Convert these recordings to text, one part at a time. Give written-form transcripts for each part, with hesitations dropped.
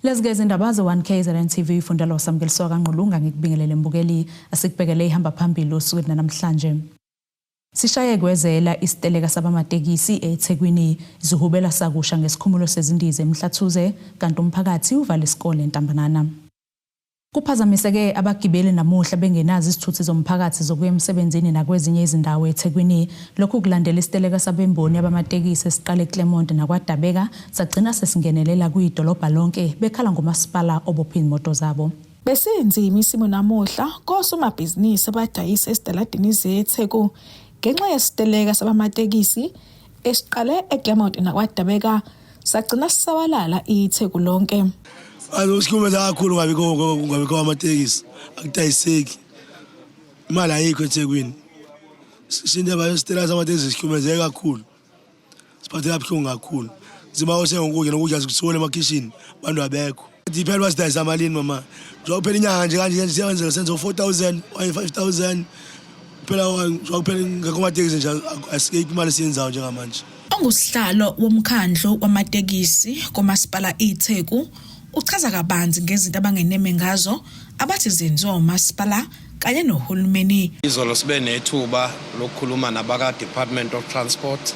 Lezike izindaba ze-1KZN TV ifundela usamukeliso kaNqulunga ngikubingelele mbukeli asikubhekele ihamba phambili osukwini namhlanje. Sishaye kwezela isiteleka sabamatekisi eThekwini zihubela sakusha ngesikhumulo sezindiza eMhlathuze kanti umphakathi uvala isikole eNtambanana. Kuphazamiseke abagibeli namuhla bengenazi izithuthi zomphakathi zokuya emsebenzini nakwezinye izindawo eThekwini. Lokhu kulandela isiteleka sabemboni abamatekisi esiqale eClermont nakwaDabeka sagcina sesingenelela kuyidolobha lonke bekhala ngomasipala obopha imoto zabo. Besenzima isimo namuhla kosomabhizinisi abadayisa esitaladini zeTheku ngenxa yesiteleka sabamatekisi esiqale eClermont nakwaDabeka sagcina sisabalala iTheku lonke. Usikhumeza kakhulu ngabe kwamatekisi akudayiseki imali ayikho eThekwini. Sindaba yesiteleka samatekisi sikhumeze kakhulu. Siphathe kabuhlungu kakhulu. Nzima osengokudla nokudla sikuthole emakhishini bantu abekho. Diphela basidayisa amalini mama. Njokuphela inyanga nje kanje siyawenza senzo 4000 5000 phela njokuphela ngakomatekisi nje asikeyi imali siyenzayo njengamanje. Ongusihlalo womkhandlu wamatekisi komasipala iTheku uchaza kabanzi ngezinto abangeneme ngazo abathi zenziwa umasipala kanye nohulumeni. Izolo sibe nethuba lokukhuluma nabaka Department of Transport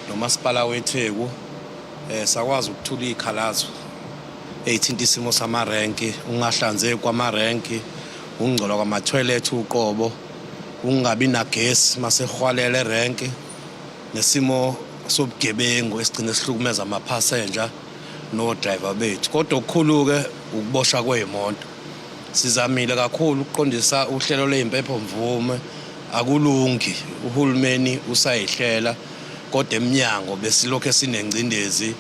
nomasipala weTheku sakwazi ukuthula ikhalazo ethinta isimo samarenki, ungahlanzeki kwamarenki, ungcola kwama-toilet uqobo, ungabi nagesi masehwalele renki, nesimo sobugebengu esigcina sihlukumeza ama-passenger no driver bethu. Kodwa okukhulu-ke ukuboshwa kwey'moto. Sizamile kakhulu ukuqondisa uhlelo lwey'mpepho mvume akulungi, uhulumeni usayihlela kodwa eminyango besilokho esinengcindezi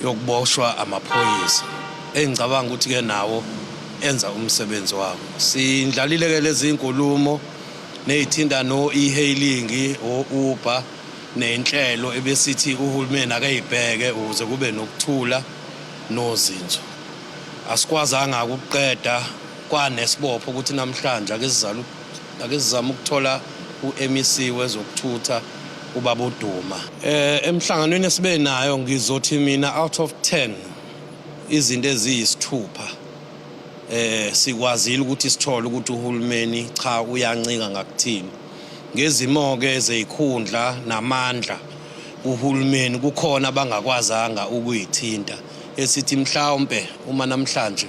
yokuboshwa amaphoyisa. Engicabanga ukuthi-ke nawo enza umsebenzi wabo. Sindlalile-ke lezi inkulumo ney'thinda no-e-hailing, o-Uber nenhlelo ebesithi uhulumeni akayibheke ukuze kube nokuthula nozinzo. Asikwazanga ukuqeda kwanesibopho ukuthi namhlanje ake sizama ukuthola uMEC wezokuthutha ubaba uDuma. Emhlanganweni esibe nayo ngizothi mina out of 10 izinto eziyisithupha sikwazile ukuthi sithole ukuthi uhulumeni cha uyancika ngakuthini. Ngezimo-ke zezikhundla namandla uhulumeni kukhona abangakwazanga ukuyithinta esithi mhlawumbe uma namhlanje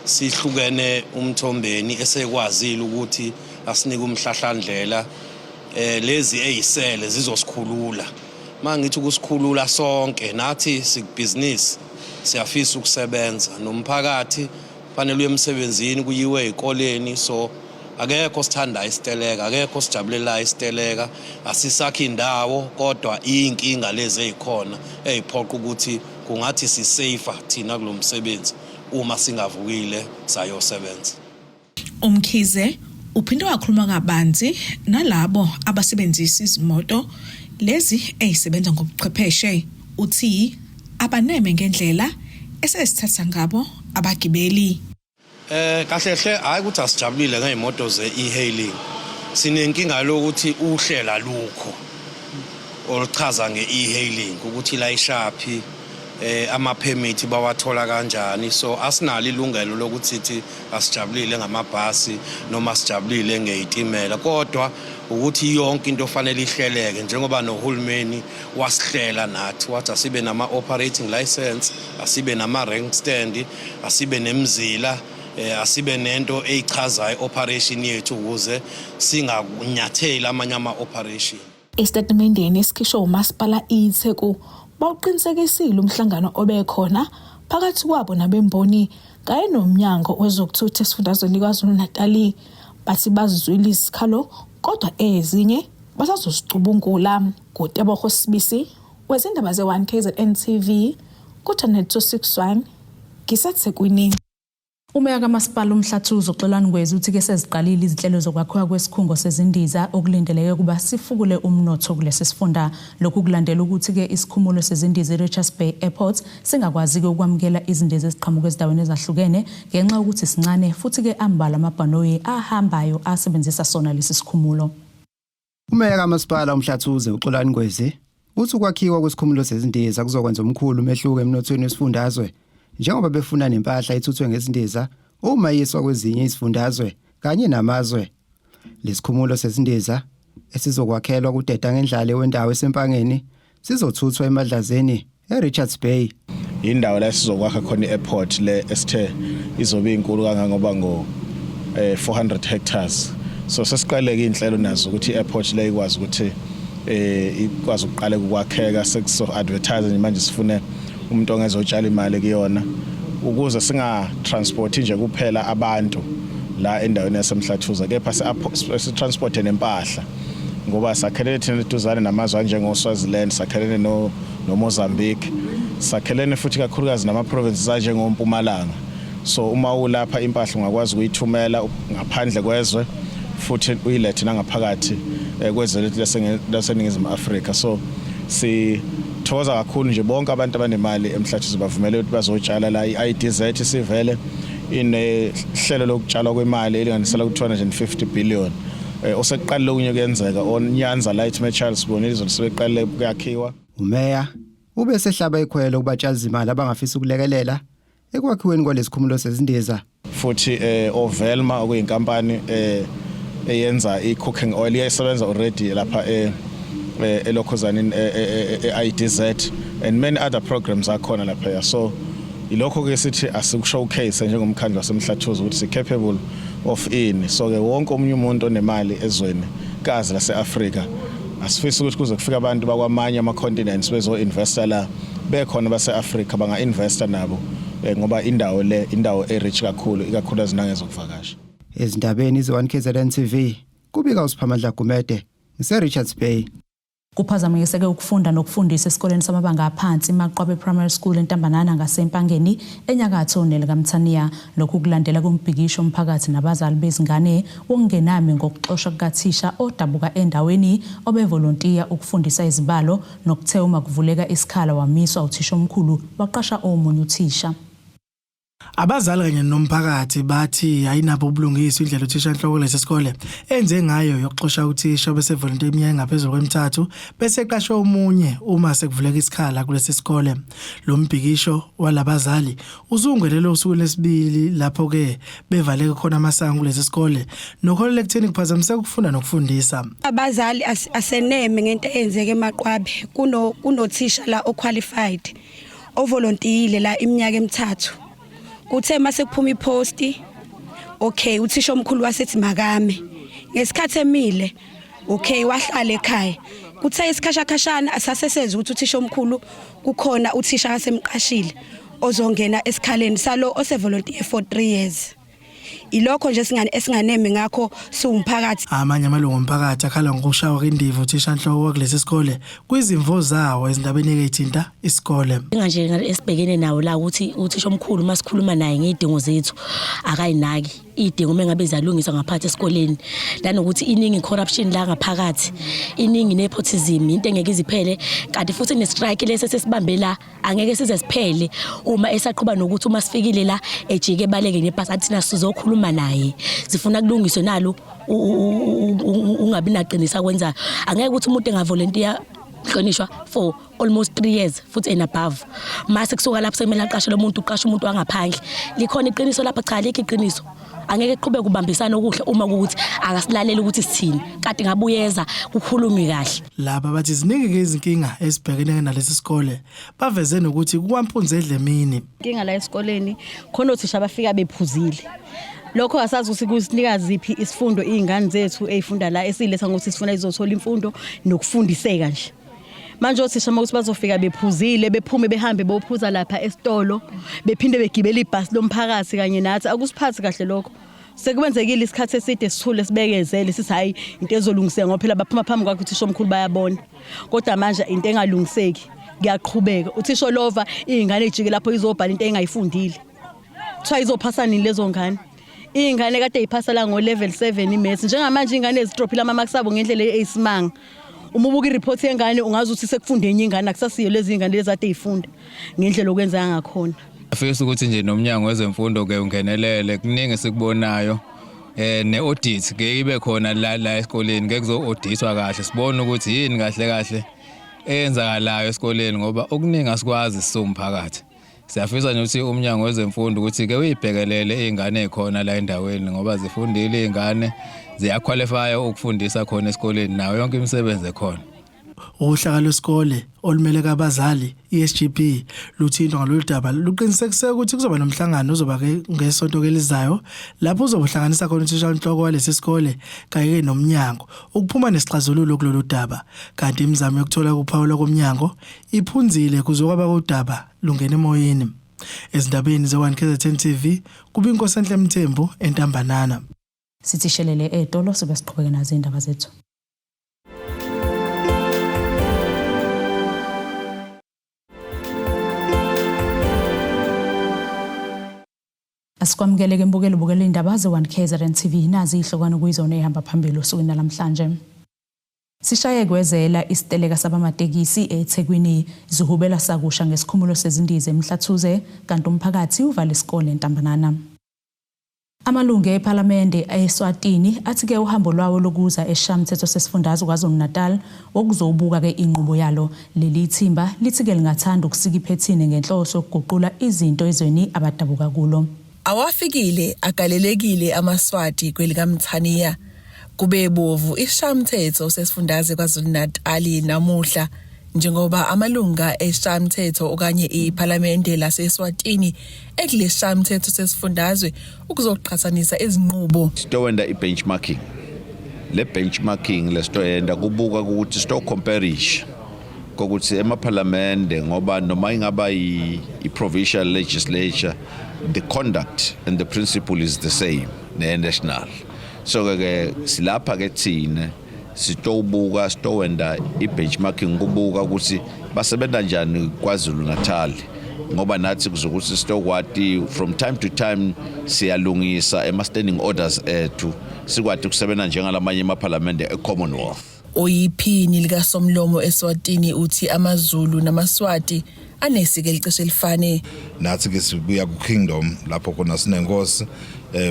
sihlukene umthombeni esekwazile ukuthi asinike umhlahlandlela lezi ezisele zizosikhulula. Mangithi ukusikhulula sonke nathi sikubusiness siyafisa ukusebenza nomphakathi fanele uye emsebenzini kuyiwe ezikoleni so akekho sithanda isiteleka, akekho sijabulela isiteleka, asisakho indawo kodwa inkinga lezi ezikhona eziphoqa ukuthi kungathi sisafer thina kulomsebenzi uma singavukile sayosebenza. Umkhize uphinde wakhuluma kabanzi nalabo abasebenzisa izimoto lezi ezisebenza ngobuchwepheshe uthi abaneme ngendlela esesithatha ngabo abagibeli. Kahle hle hayi ukuthi asijabulile ngezimoto ze-e-hailing. Sinenkinga lokuthi uhlela lukho oluchaza nge-e-hailing ukuthi la ishaphi ama-permit bawathola kanjani. So asinalo ilungelo lokuthi sithi asijabulile ngamabhasi noma asijabulile ngezitimela kodwa ukuthi yonke into fanele ihleleke njengoba nohulumeni wasihlela nathi wathi asibe nama-operating license, asibe nama-rank stand, asibe nemizila, asibe nento eyichazayo operation yethu ukuze singanyatheli amanye ama-operation. Esitatimendeni esikhishwe umasipala iTheku bawuqinisekisile umhlangano obekhona phakathi kwabo nabemboni kanye nomnyango wezokuthutha esifundazweni KwaZulu-Natal bathi bazizwile isikhalo kodwa ezinye basazozicubungula. Kuteboho Sibisi wezindaba ze-1KZN TV kuThanet 261 ngiseThekwini. Umeya kamasipala uMhlathuze uXolani Ngwezi uthi ke seziqalile izinhlelo zokwakhiwa kwesikhungo sezindiza okulindeleke kuba sifukule umnotho kulesi sifunda. Lokhu kulandela ukuthi ke isikhumulo sezindiza eRichards Bay Airport singakwazi ukwamukela izindiza eziqhamuka ezindaweni ezahlukene ngenxa yokuthi sincane futhi ke ambala amabhanoyi ahambayo asebenzisa sona lesi sikhumulo. Umeya kamasipala uMhlathuze uXolani Ngwezi uthi ukwakhiwa kwesikhumulo sezindiza kuzokwenza umkhulu umehluko emnothweni wesifundazwe njengoba befuna nempahla ethuthwe ngezindiza uma yiswa kwezinye izifundazwe kanye namazwe. Lesikhumulo sezindiza esizokwakhelwa kudeda ngendlala wendawo esempangeni sizothuthwa eMadlazeni eRichards Bay. Indawo la sizokwakha khona i-airport le esithe izobe inkulu kangangoba ngo 400 hectares. So sesiqaleke inhlelo nazo ukuthi i-airport le ikwazi ukuthi ikwazi ukuqala ukwakheka sekuso advertise manje sifune umuntu ongezotshala imali kuyona ukuze singa transport nje kuphela abantu la endaweni yasemhlathuza kepha si transport nempahla ngoba sakhelene thina eduzane namazwe njengoSwaziland sakhelene no Mozambique sakhelene futhi kakhulukazi nama provinces anjengoMpumalanga. So uma ulapha impahla ungakwazi ukuyithumela ngaphandle kwezwe futhi uyilethe nangaphakathi kwezwe laseNingizimu Afrika. So sithokoza kakhulu nje bonke abantu abanemali emhlathuza bavumele ukuthi bazotshala la i-IDZ sivele inehlelo lokutshalwa kwemali elinganisela ku250 billion. Oseqala lokunye kuyenzeka onyanza Light Charles Bonini sebeqale kuyakhiwa. Umeya ube sehlaba ikhwelo kubatshazi imali abangafisa ukulekelela ekwakhiweni kwalesikhumulo sezindiza. Futhi Ovelma okuyinkampani eyenza i-cooking oil iyasebenza already lapha eLokhuzani e-IDZ and many other programs akhona lapha. So ilokho ke sithi asiku-showcase njengomkhandlu wasemhlathuza ukuthi si-capable of ini. So ke wonke omunye umuntu onemali ezweni kazi lase-Afrika asifisa ukuthi kuze kufika abantu bakwamanye ama-continents bezo-investa la bekhona base-Afrika banga-investa nabo ngoba indawo e-rich kakhulu ikakhulukazi nangezokuvakasha. Ezindabeni izi-1KZN TV kubika uSiphamandla Gumede ngise-Richards Bay. Kuphazamiseke ukufunda nokufundisa esikoleni samabanga aphansi iMaqwabe Primary School eNtambanana ngaseMpangeni enyakatho neLikamthaniya. Lokhu kulandela kumbhikisho umphakathi nabazali bezingane wokungenami ngokuxoshwa kukathisha odabuka endaweni obevolontiya ukufundisa izibalo nokuthe uma kuvuleka isikhala wamiswa uthisha omkhulu waqasha omunye uthisha. Abazali kanye nomphakathi bathi ayinabo ubulungisi indlela uthisha enhloko lesikole enze ngayo yokuxosha uthisha bese volunteer iminyaka ngaphezulu kwemithathu bese eqashwa omunye uma sekuvuleka isikhala kulesi sikole. Lo mbhikisho walabazali uzungwelele usuku lesibili lapho ke bevaleke khona amasango kulesi sikole nokholele kutheni kuphazamiseka ukufunda nokufundisa. Abazali aseneme ngento eyenzeke eMaqwabe kunothisha la oqualified ovolunteer la iminyaka emithathu. Kuthe mase kuphuma iposti okay uthisha omkhulu wasethi makame ngesikhathi emile okay wahlala ekhaya. Kuthe isikhashakashana asasesenza ukuthi uthisha omkhulu kukhona uthisha asemqashile ozongena esikhaleni salo osevolunteer for 3 years. Ilokho nje esinganeme ngakho siwumphakathi. Amanye amalungu omphakathi akhala ngokushawa kwindivu uthisha enhloko kulesi sikole kwizimvo zawo ezindabeni ezithinta isikole. Nje esibhekene nawo la ukuthi uthisha omkhulu masikhuluma naye ngedingo zethu akayinaki idingo mengabe zalungiswa ngaphakathi esikoleni lanokuthi iningi corruption la ngaphakathi iningi nepotism into engeke iziphele kanti futhi nestrike lese sesibambe la angeke size siphele uma esaqhuba nokuthi uma sifikile la ejike baleke nebhasi athina sizokhuluma naye sifuna kulungiswe nalo ungabi naqinisa kwenza angeke ukuthi umuntu engavolunteer hlonishwa for almost 3 years futhi and above mase kusuka lapho semela qashe lo muntu uqasha umuntu wangaphandle likhona iqiniso lapha cha likho iqiniso angeke kuqhubeke kubambisana okuhle uma ukuthi akasilalela ukuthi sithini kade ngabuyeza kukhulunywe kahle. Laba bathi ziningi izinkinga ezibhekene nalesi sikole baveze nokuthi kukwampunze edlemini. Inkinga la esikoleni khona othisha abafika bephuzile. Lokho asazi ukuthi kusinika ziphi isifundo izingane zethu ezifunda la esiletha ngokuthi sifuna izothola imfundo nokufundiseka nje. Manje othisha uma ukuthi bazofika bephuzile bephume behambe bophuza lapha esitolo bephinde begibela ibhasi lomphakathi kanye nathi akusiphathi kahle lokho. Sekuwenzekile isikhathi eside sithule sibekezele sithi hayi into ezolungiseka ngoba phela baphuma phambi kwakhe uthisha omkhulu bayabona. Kodwa manje into engalungiseki kuyaqhubeka. Uthisha lova izingane ejike lapho izobhala into engayifundile. Kuthiwa izophasa nini lezo ngane? Ingane kade iphasa la ngo level 7 imaths njengamanje ingane ezidrophile ama marks abo ngendlela eyisimanga. Uma ubuka ireport yengane ungazi ukuthi sekufunde enye ingane akusasiyo lezi ingane lezi ade yifunda ngendlela okwenza ngakhona. Afisa ukuthi nje nomnyango wezemfundo ke ungenelele kuningi sikubonayo ne-audit ke ibe khona la esikoleni ngeke kuzo-auditwa kahle sibone ukuthi yini kahle eyenzakalayo esikoleni ngoba okuningi asikwazi sisomphakathi Siyafisa nje ukuthi umnyango wezemfundo ukuthi ke uyibhekelele izingane ekhona la endaweni ngoba zifundile izingane ziyaqualify ukufundisa khona esikoleni nayo yonke imisebenzi ekhona. Uhlaka lwesikole olumele kabazali iSGB luthintwa ngalolu daba luqinisekise ukuthi kuzoba nomhlangano ozoba ke ngesonto elizayo lapho uzobuhlanganisa khona uthishanhloko walesi sikole kanye nomnyango ukuphuma nesixazululo kulolu daba kanti imizamo yokuthola ukuphawula komnyango iphunzile kuzokwaba kodaba lungena emoyeni. Ezindabeni ze1 KZN TV kuba inkosi enhle Mthembu eNtambanana. Sithishelele etolo sobe siqhubeke nazo indaba zethu. Asikwamukele mbukelo bukela indaba ze1 KZN TV nazi ihlokwana kuyizona ehamba phambili osukwini namhlanje. Sishaye kwezela isiteleka sabamatekisi eThekwini zihubela sakusha ngesikhumulo sezindize emhlathuze kanti umphakathi uvala isikole eNtambanana. Amalungu eParliament eSwatini athi ke uhambo lwawo lokuza eShamthetho sesifundazwe KwaZulu-Natal okuzobuka ke inqubo yalo leli thimba lithi ke lingathanda ukusika iphethini ngenhloso yokuguqula izinto ezweni abadabuka kulo. Awafikile agalelekile amaswati kwelikaMthaniya kube bovu iShamthetho sesifundazwe KwaZulu-Natal namuhla njengoba amalunga eShamthetho okanye iParliament laseSwatini ekuleshamthetho sesifundazwe ukuzoqhathanisa izinqubo sitowenda ibenchmarking le benchmarking lesitoyenda kubuka ukuthi sto comparish kokuthi emaParliament ngoba noma ingaba iprovincial legislature the conduct and the principle is the same ne-national so ke silapha ke thina sitobuka sitowenda ibenchmarking kubuka ukuthi basebenza njani KwaZulu-Natal ngoba nathi kuzokuthi sitokwati from time to time siyalungisa ema-standing orders ethu sikwati kusebenza njengalamanye emaParliament eCommonwealth. Oyiphini likaSomlomo eSwatini uthi amaZulu namaSwati anesike licishe elifane. Nathi ke sibuya kuKingdom lapho khona sinenkosi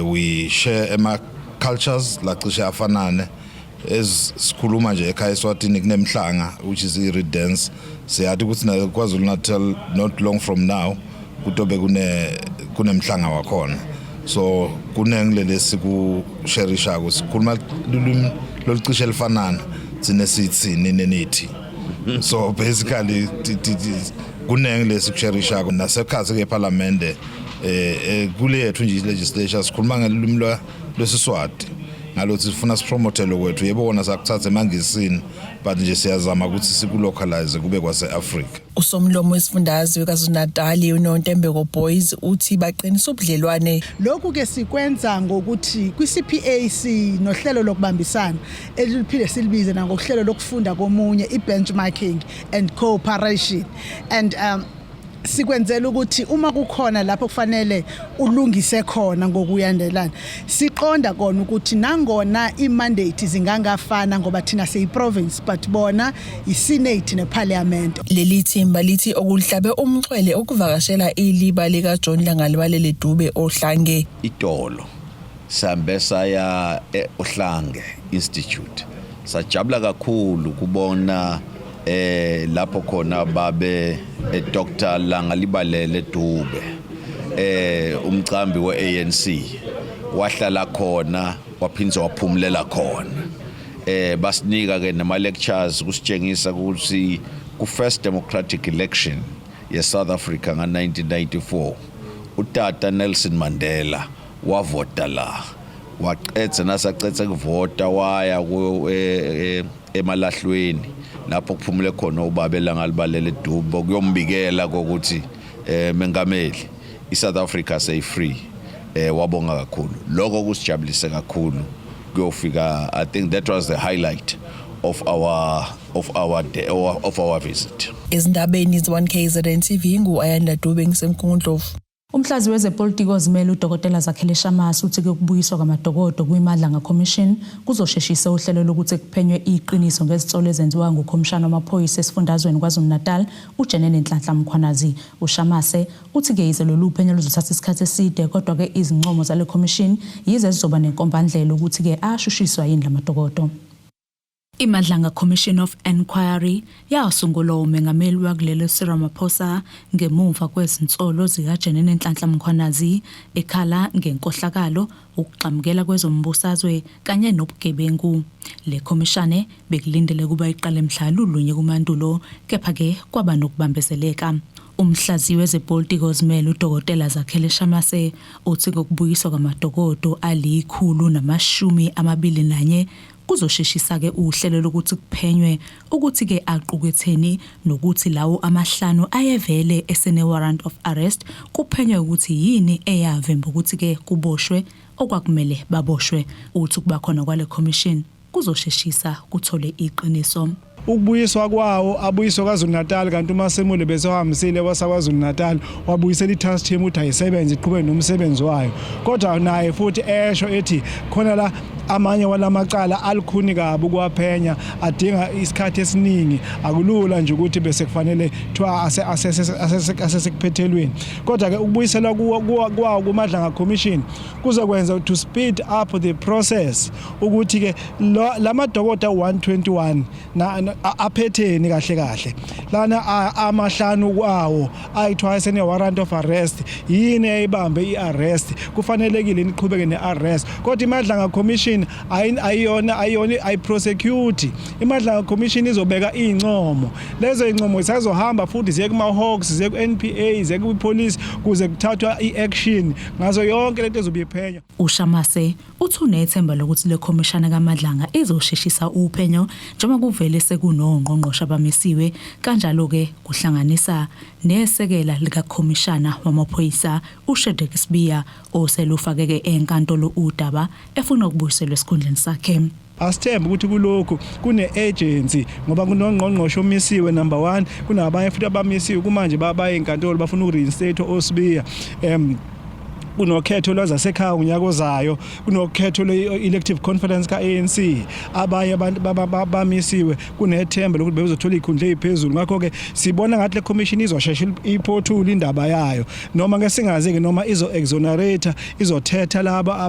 we share cultures lacishe afanane esikhuluma nje ekhaya eSwatini kunemhlanga which is i-Redance siyathi ukuthi na KwaZulu-Natal not long from now kutobe kunemhlanga wakhona so kunengilele sikusherisha kusikhuluma lulimi lolucishe elifanana sine sithini nenithi so basically kunengile sikusherisha nasekhathi ke eParliament kule yethu nje legislature sikhuluma ngelimi lwesiswati ngalothi sifuna sipromote lokwethu yebo wona sakuthatha emangisini but nje siyazama ukuthi sikulocalize kube kwaseAfrica. Usomlomo wesifundazwe KwaZulu-Natal uNontembeko Boys uthi baqinisa ubudlelwane. Lokhu ke sikwenza ngokuthi kwiCPAC nohlelo lokubambisana eliphile silibize nangohlelo lokufunda komunye ibenchmarking and cooperation and sikwenzela ukuthi uma kukhona lapho kufanele ulungise khona ngokuyandelana siqonda kona ukuthi nangona imandate zingangafana ngoba thina seyiprovince but bona iSenate neParliament. Leli thimba lithi okuhlabe umxhwele okuvakashela iliba lika John Langalibale Dube Ohlange itolo sambesa ya Ohlange Institute sajabula kakhulu kubona lapho khona babe Dr. Langalibale Dube umcambi weANC wahlala khona waphinza waphumulela khona basinika ke nama lectures kusitshengisa ukuthi ku first democratic election ye South Africa nga1994 utata Nelson Mandela wavota la waqedza nasaqedza ukuvota waya emalahlweni lapho kuphumule khona ubaba Langalibale Dube kuyombikela ukuthi mengameli iSouth Africa say free wabonga kakhulu lokho kusijabulise kakhulu kuyofika. I think that was the highlight of our visit. Izindabeni z1 KZN TV nguAyanda Dube ngisemkhundlovu. Umhlazi wezepolitiki ozimele uDokotela Zakhele Shamasi uthi ke kubuyiswa kwamadokodo kwiMadlanga Commission kuzosheshisa uhlelo lokuthi kuphenywe iqiniso ngezitsolo ezenziwa ngukhomishana wamaphoyisa esifundazweni KwaZulu-Natal uJenene Nhlanhla Mkhwanazi. UShamase uthi ke ize lolu phenyo luzothatha isikhathi eside kodwa ke izincomo zale commission yize zizoba nenkombandlela ukuthi ke ashushiswa yini lamadokodo. Imadlanga Commission of Inquiry yasungulwa umengameli wakulelo Cyril Ramaphosa ngemuva kwezinsolo zikaJenene Nhlanhla Mkhwanazi ekhala ngenkohlakalo ukuxamukela kwezombusazwe kanye nobugebengu. Le komishane bekulindele kuba iqale emhlalulunye kumandulo kepha ke kwaba nokubambezeleka. Umhlazi wezepolitiki ozimele uDokotela Zakhele Shamase uthi ukubuyiswa kwamadokodo ali121 kuzosheshisa ke uhlelo lokuthi kuphenywe ukuthi ke aqukwetheni nokuthi lawo amahlanu ayevele esene warrant of arrest kuphenywe ukuthi yini eyavemba ukuthi ke kuboshwe okwakumele baboshwe. Uthi kuba khona kwale commission kuzosheshisa kuthole iqiniso. Ukubuyiswa kwawo abuyiswa kwaZulu-Natal kanti uMasemule besohambisile kwaZulu-Natal wabuyisela i-task team ukuthi ayisebenze iqhubeke nomsebenzi wayo, kodwa naye futhi esho ethi khona la amanye walamacala alikhuni kabi ukwaphenya adinga isikhathi esiningi akulula nje ukuthi bese kufanele thiwa asesekuphethelweni. Kodwa ke ukubuyisela kwawo kuMadlanga Commission kuzokwenza to speed up the process ukuthi ke lamadokota 121 na aphetheni kahle lana amahlanu kwawo ayithwa sene warrant of arrest yini eyibambe iarrest kufanelekile niqhubeke nearrest. Kodwa iMadlanga Commission ayiyona ayiprosecute. iMadlanga Commission izobeka incomo, lezo incomo zisazohamba futhi ziye kuma Hawks ziye ku NPA ziye ku police kuze kuthathwa iaction ngazo yonke lento ezobiphenya. uShamase uthi unethemba lokuthi le commission kaMadlanga izosheshisa uphenyo njengoba kuvele sekunongqongqoshe abamisiwe kanjalo ke kuhlanganisa nesekela lika commissioner wamaphoyisa uShedrack Sibiya oselufake ke enkantolo udaba efuna ukubuyiselwa esikhundleni sakhe. Asithemba ukuthi kulokho kune-agency ngoba kunongqongqoshe omisiwe number 1 kunabanye futhi abamisiwe kumanje babaye enkantolo bafuna ukureinstate oSibiya. Kunokhetho lwazasekhaya unyaka ozayo, kunokhetho le-elective conference ka-ANC, abanye abantu bamisiwe kunethemba lokuthi bezothola ikhundla eziphezulu. Ngakho ke sibona ngathi le commission izoshesha iphothula indaba yayo noma ke singazi ke noma izo-exonerate izothetha laba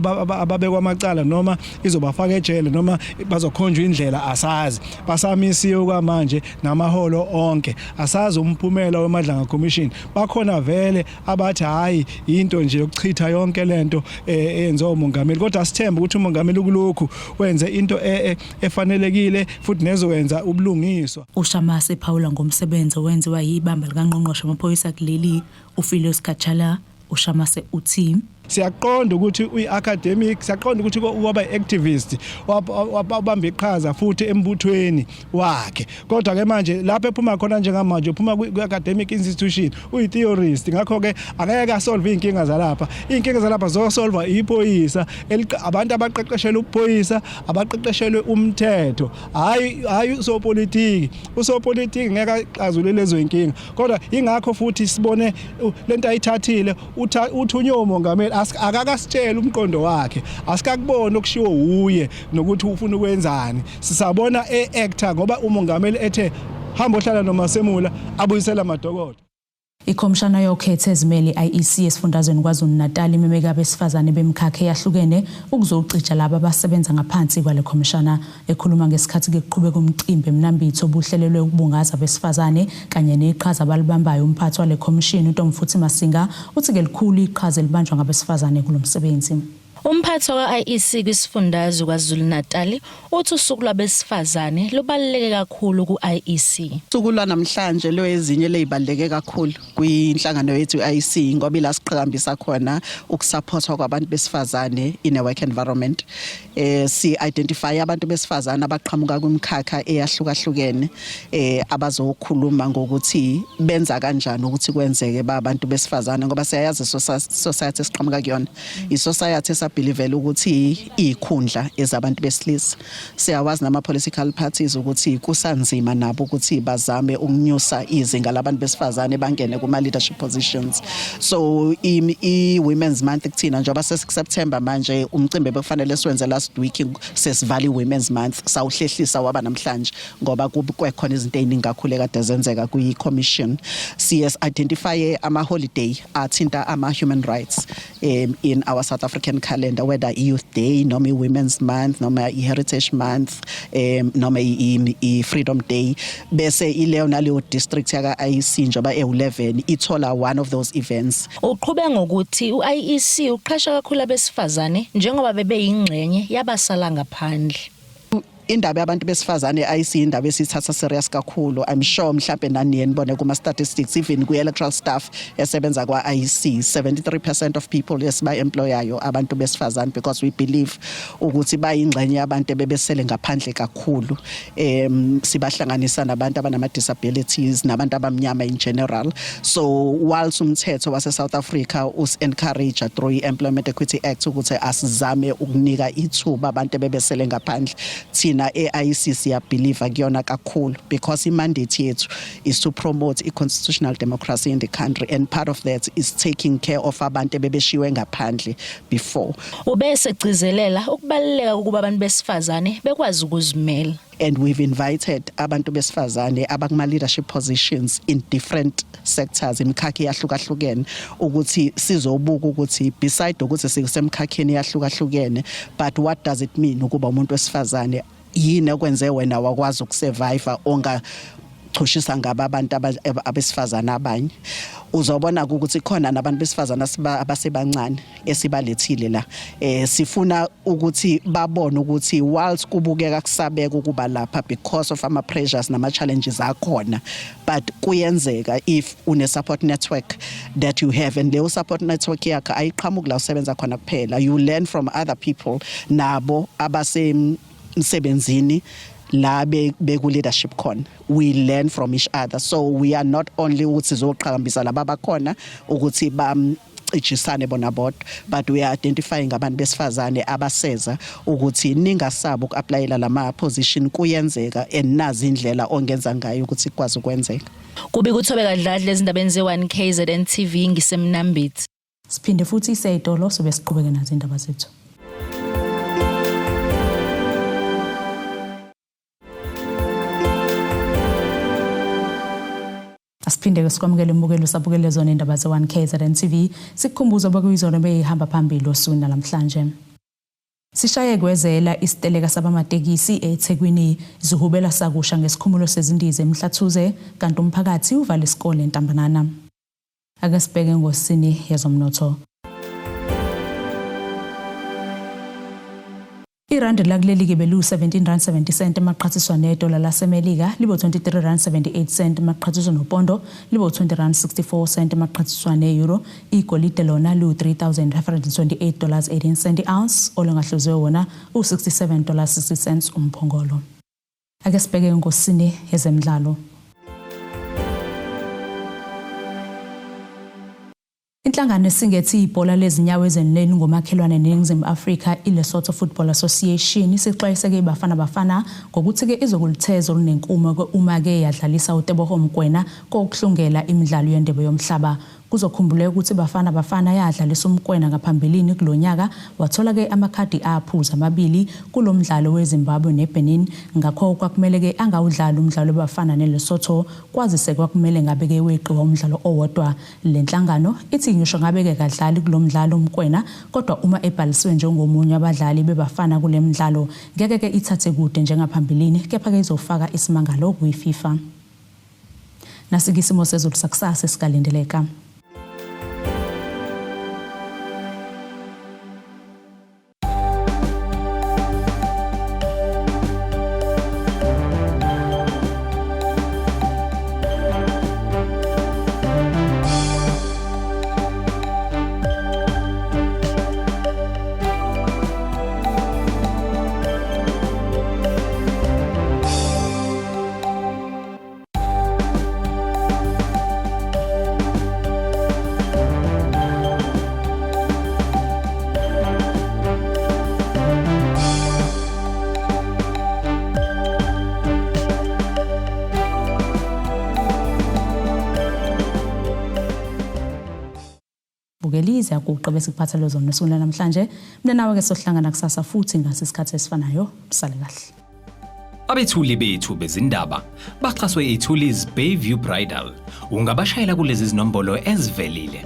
ababekwa amacala noma izobafaka ejele noma bazokhonjwa indlela asazi. Basamisiwe kwamanje namaholo onke asazi umphumela weMadlanga Commission. Bakhona vele abathi hayi into nje yokuchitha yonke lento enziwa umongameli, kodwa sithemba ukuthi umongameli kulokhu wenze into efanelekile futhi nezokwenza ubulungiswa. uShamase Phawula ngomsebenzi owenziwa yibamba likaNgqongqoshe wamaphoyisa kuleli uPhilios Kachala. uShamase uthi siyaqonda ukuthi uyi-academic, siyaqonda ukuthi waba i-activist, wabamba iqhaza futhi embuthweni wakhe, kodwa ke manje lapho ephuma khona njengamanje uphuma ku-academic institution uyi-theorist. Ngakho ke angeke asolve iy'nkinga zalapha. Iy'nkinga zalapha zosolva iphoyisa, abantu abaqeqeshelwe ubuphoyisa, abaqeqeshelwe umthetho, hayi usopolitiki. Usopolitiki ngeke axazulule lezo y'nkinga, kodwa ingakho futhi sibone lento ayithathile uthunywe umongameli akakasitshela umqondo wakhe, asikakubona okushiwo uye nokuthi ufuna ukwenzani. Sisabona actor ngoba umongameli ethe hamba ohlala noMasemula abuyisela amadokodo. Ikomishana yokhetho ezimele IEC esifundazweni KwaZulu-Natal imemeka abesifazane bemkhakha eyahlukene ukuzocija laba abasebenza ngaphansi kwale komishana. Ekhuluma ngesikhathi kuqhubeka umcimbi emnambitho obuhlelelwe ukubungaza abesifazane kanye neqhaza abalibambayo umphathi wale komishini uNtomfuthi Masinga uthi ke likhulu iqhaza elibanjwa ngabesifazane kulomsebenzi. Umphathi wa-IEC kwisifundazwe KwaZulu-Natal uthi usuku lwabesifazane lubaluleke kakhulu ku-IEC. Usuku lwanamhlanje lwezinye lezibaluleke kakhulu kwinhlangano yethu i-IEC ngoba ila siqhakambisa khona ukusupportwa kwabantu besifazane in a work environment. Si-identify abantu besifazane abaqhamuka kwimkhakha eyahlukahlukene abazokhuluma ngokuthi benza kanjani ukuthi kwenzeke abantu besifazane ngoba siyayazi society esiqhamuka kuyona i-society believe ukuthi ikhundla ezabantu besilisa. Siyawazi nama political parties ukuthi kusanzima nabo ukuthi bazame ukunyusa izinga labantu besifazane bangene kuma leadership positions. So i-Women's Month kuthina njengoba September manje umcimbi bekufanele siwenze last week sesivali Women's Month sawuhlehlisa waba namhlanje ngoba kubekhona izinto eziningi kakhulu ekade zenzeka kwi-commission. CS identify ama holiday athinta ama human rights in our South African calendar, whether Youth Day, noma Women's Month, noma Heritage Month, noma Freedom Day. Bese ileyo naleyo district yaka IEC njoba e11 ithola one of those events. Uqhubeka ngokuthi uIEC uqhasha kakhulu abesifazane njengoba bebeyingxenye yabasala ngaphandle. Indaba yabantu besifazane IEC indaba esithatha serious kakhulu. I'm sure mhlawumbe nani yenibone kuma statistics even ku electoral staff esebenza kwa IEC 73% of people esiba employayo abantu besifazane because we believe ukuthi bayingxenye yabantu bebesele ngaphandle kakhulu. Sibahlanganisa nabantu abanama disabilities nabantu abamnyama in general. So whilst umthetho wase South Africa us encourage through Employment Equity Act ukuthi asizame ukunika ithuba abantu bebesele ngaphandle, thina AIC siya believe akuyona kakhulu because the mandate yethu is to promote a constitutional democracy in the country, and part of that is taking care of abantu bebeshiwe ngaphandle before. Ubese gcizelela ukubaleka ukuba abantu besifazane bekwazi ukuzimela. And we've invited abantu besifazane abakuma leadership positions in different sectors imkhakha yahlukahlukene ukuthi sizobuka ukuthi beside ukuthi sisemkhakheni yahlukahlukene, but what does it mean ukuba umuntu wesifazane yini okwenze wena wakwazi ukusurvive onga choshisa ngaba abantu abesifazana abanye. Uzobona ukuthi khona nabantu besifazana abasebancane esibalethile la, sifuna ukuthi babone ukuthi whilst kubukeka kusabeka ukuba lapha because of ama pressures nama challenges akhona, but kuyenzeka if une support network that you have, and leyo support network yakho ayiqhamuki la usebenza khona kuphela, you learn from other people nabo abasemsebenzini la beku leadership khona. We learn from each other, so we are not only ukuthi zoqhakambisa laba bakhona ukuthi ichisane bona bodwa, but we are identifying abantu besifazane abaseza ukuthi ningasaba ukuapplyela lama position kuyenzeka, and nazi indlela ongenza ngayo ukuthi kwazi ukwenzeka. Kubi kuthobeka dladla ezindabeni ze1 KZN TV ngisemnambithi. Siphinde futhi iseyitolo sobe siqhubeke nazo indaba zethu. Asiphinde sikwamukele imbukelo sabukele zona indaba ze1 KZN TV, sikukhumbuza bakuyizona beyihamba phambili osukwini namhlanje. Sishaye kwezela isiteleka sabamatekisi eThekwini zihubela sakusha ngesikhumulo sezindiza eMhlathuze kanti umphakathi uvala isikole eNtambanana. Ake sibheke ngosini yezomnotho. Irandi lakuleli belu 17.70 cent emaqhathiswa nedola lasemelika libo 23.78 cent emaqhathiswa nopondo libo 20.64 cent emaqhathiswa neeuro. Igolide lona lu $3,528.18 cent ounce olungahluzwe wona u$67.60 umphongolo. Ake sibheke ngosini yezemidlalo. Inhlangano esingethi ibhola lezinyawo ezenileni ngomakhelwane neNingizimu Afrika iLesotho Football Association isixwayiseke ibafana ngokuthi ke izokulitheza olunenkumo uma ke yadlalisa uTeboho Mgwena kokuhlungela imidlalo yendebe yomhlaba. Kuzokhumbuleka ukuthi bafana yadlalisa uMgwena ngaphambilini kulonyaka wathola ke amakhadi aphuza amabili kulomdlalo weZimbabwe neBenin, ngakho kwakumele ke angawudlala umdlalo webafana neLesotho kwazise kwakumele ngabe ke weqiwa umdlalo owodwa. Lenhlangano ithi ngisho ngabe ke kadlali kulomdlalo uMgwena, kodwa uma ebhaliswe njengomunye abadlali bebafana kulemidlalo ngeke ke ithathe kude njengaphambilini, kepha ke izofaka isimangalo kuyiFIFA. Nasikisimo sezulu sakusasa sikalindeleka. Bukelize akuqe bese kuphatha lezo nosuku namhlanje. Mina nawe ke sohlangana kusasa futhi ngasisikhathi esifanayo. Sale kahle. Abethuli bethu bezindaba baxhaswe iTulis Bayview Bridal. Ungabashayela kulezi zinombolo ezivelile